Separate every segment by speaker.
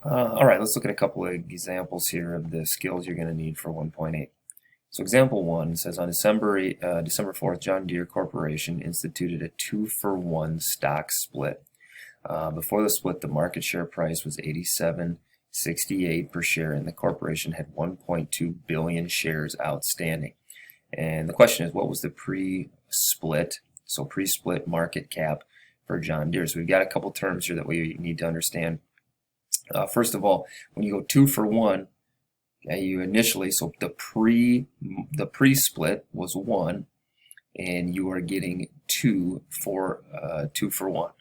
Speaker 1: All right, let's look at a couple of examples here of the skills you're going to need for 1.8. So example 1 says on December 4th, John Deere Corporation instituted a 2-for-1 stock split. Before the split, the market share price was 87.68 per share, and the corporation had 1.2 billion shares outstanding. And the question is, what was the pre-split, so pre-split market cap for John Deere? So we've got a couple terms here that we need to understand. First of all, when you go 2-for-1, okay, you initially, so the pre-split was 1, and you are getting 2-for-1.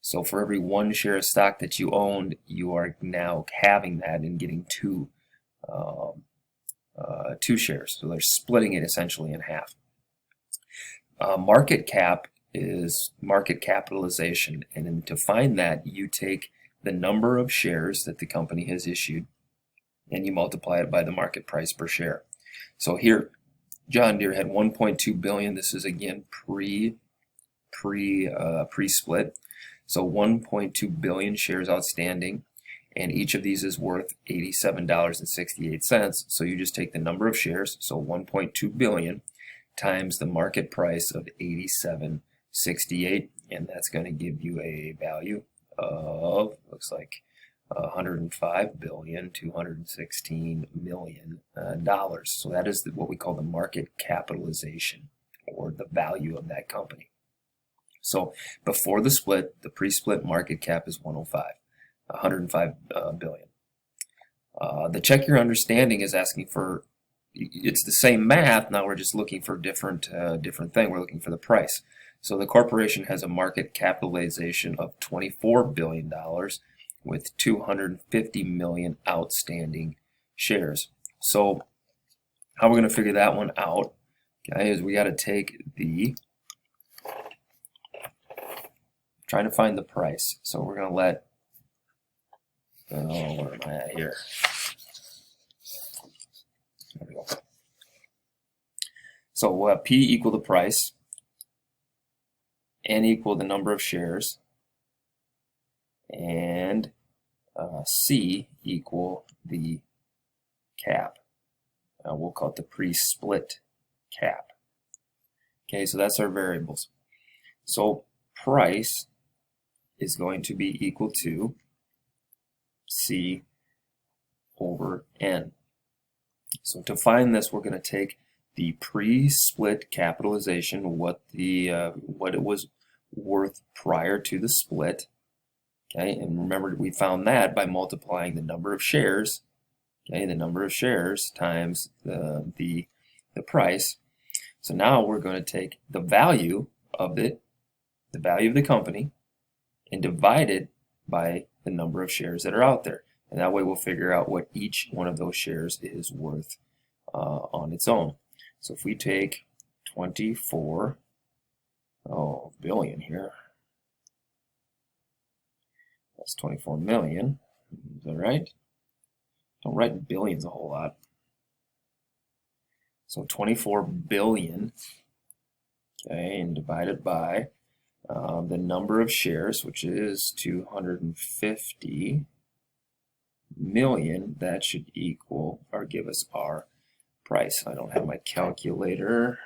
Speaker 1: So for every 1 share of stock that you owned, you are now having that and getting 2 shares. So they're splitting it essentially in half. Market cap is market capitalization, and then to find that, you take the number of shares that the company has issued and you multiply it by the market price per share. So here, John Deere had 1.2 billion. This is again pre-split. So 1.2 billion shares outstanding, and each of these is worth $87.68. So you just take the number of shares, so 1.2 billion times the market price of 87.68, and that's going to give you a value of, looks like, $105,216,000,000. So that is what we call the market capitalization, or the value of that company. So before the split, the pre-split market cap is 105 billion. The check your understanding is asking for, it's the same math, now we're just looking for different thing. We're looking for the price. So the corporation has a market capitalization of $24 billion with 250 million outstanding shares. So how we're going to figure that one out, okay, is we got to take the, trying to find the price. So we're going to let, where am I at here? There we go. So we'll have P equal the price, N equal the number of shares, and C equal the cap. We'll call it the pre-split cap. Okay, so that's our variables. So price is going to be equal to C over N. So to find this, we're going to take the pre-split capitalization, what it was worth prior to the split. Okay, and remember we found that by multiplying the number of shares, okay, the number of shares times the price. So now we're going to take the value of it, the value of the company, and divide it by the number of shares that are out there. And that way we'll figure out what each one of those shares is worth on its own. So if we take 24 billion here, that's 24 million. Is that right? Don't write in billions a whole lot. So 24 billion, okay, and divided by the number of shares, which is 250 million, that should equal or give us our price. I don't have my calculator.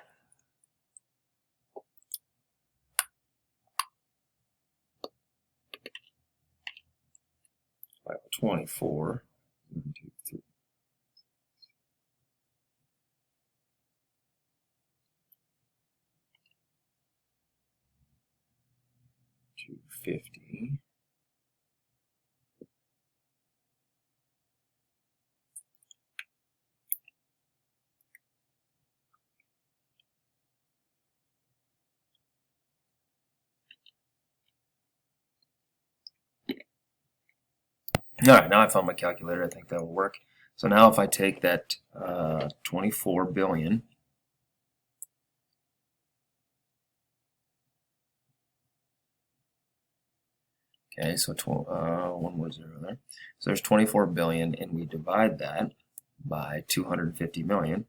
Speaker 1: 24. 1, 2, 3. 250. All right, now I found my calculator. I think that will work. So now if I take that 24 billion, okay, so one more zero there. So there's 24 billion, and we divide that by 250 million.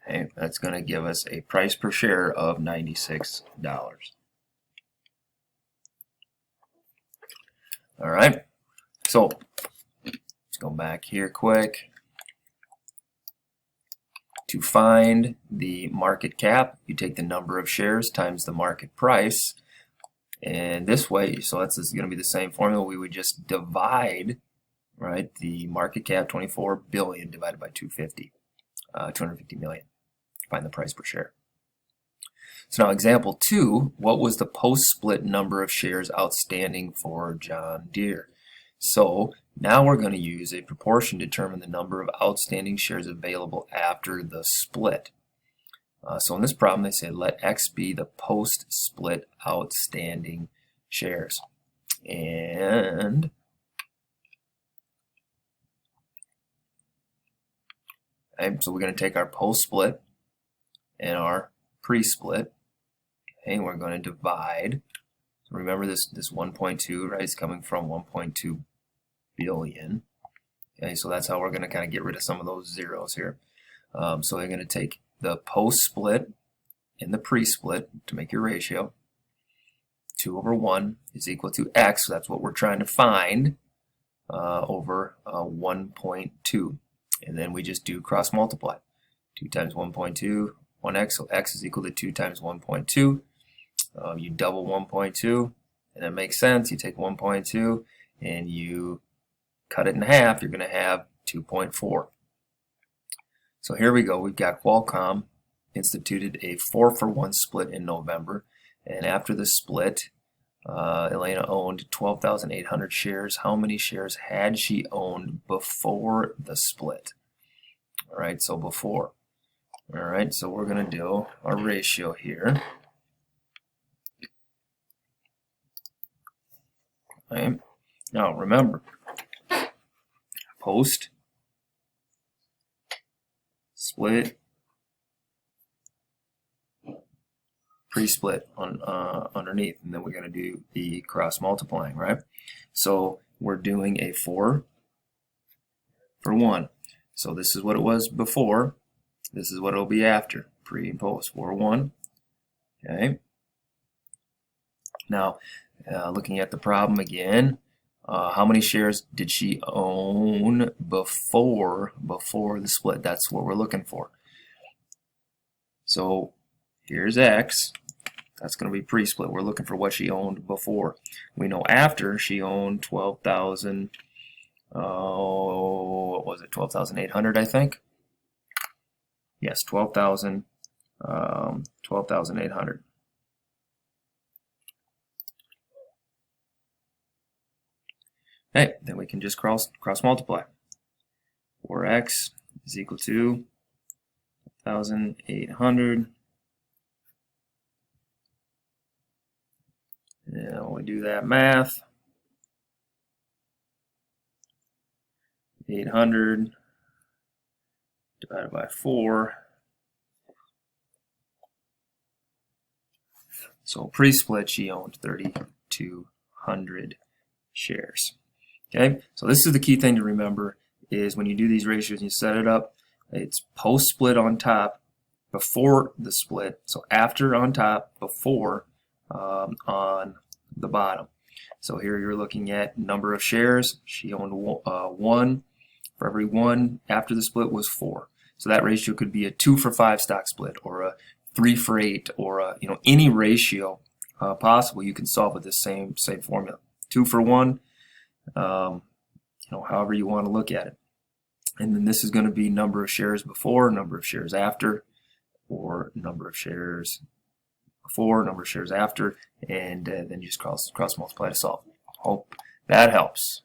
Speaker 1: Okay, that's going to give us a price per share of $96. All right, so let's go back here quick. To find the market cap, you take the number of shares times the market price, and this way, so that's going to be the same formula. We would just divide, right, the market cap 24 billion divided by 250 million. Find the price per share. So now example 2, what was the post-split number of shares outstanding for John Deere? So now we're going to use a proportion to determine the number of outstanding shares available after the split. So in this problem they say let X be the post-split outstanding shares. And so we're going to take our post-split and our pre-split, and we're going to divide. So remember this 1.2, right, is coming from 1.2 billion. Okay, so that's how we're going to kind of get rid of some of those zeros here. So we're going to take the post-split and the pre-split to make your ratio. 2 over 1 is equal to X, so that's what we're trying to find, over 1.2. And then we just do cross multiply. 2 times 1.2, 1x, so x is equal to 2 times 1.2. You double 1.2, and that makes sense. You take 1.2 and you cut it in half, you're going to have 2.4. So here we go. We've got Qualcomm instituted a 4-for-1 split in November, and after the split, Elena owned 12,800 shares. How many shares had she owned before the split? All right, so before. All right, so we're going to do our ratio here. Okay. Now remember, post, split, pre-split on underneath, and then we're going to do the cross multiplying, right? So we're doing a 4 for 1. So this is what it was before. This is what it'll be after, pre and post. 4, 1. Okay. Now, looking at the problem again, how many shares did she own before the split? That's what we're looking for. So here's X. That's going to be pre-split. We're looking for what she owned before. We know after she owned 12,000. What was it? 12,800, I think. Yes, 12,800. Okay, then we can just cross multiply. 4x is equal to 1,800. Now we do that math. 800 divided by 4. So pre-split, she owned 3,200 shares. Okay, so this is the key thing to remember, is when you do these ratios and you set it up, it's post-split on top, before the split, so after on top, before on the bottom. So here you're looking at number of shares. She owned 1. For every 1 after the split was 4. So that ratio could be a 2 for 5 stock split, or a 3 for 8, or a, any ratio possible. You can solve with this same formula. 2 for 1. However you want to look at it. And then this is going to be number of shares before, number of shares after, or number of shares before, number of shares after, and then you just cross multiply to solve. Hope that helps.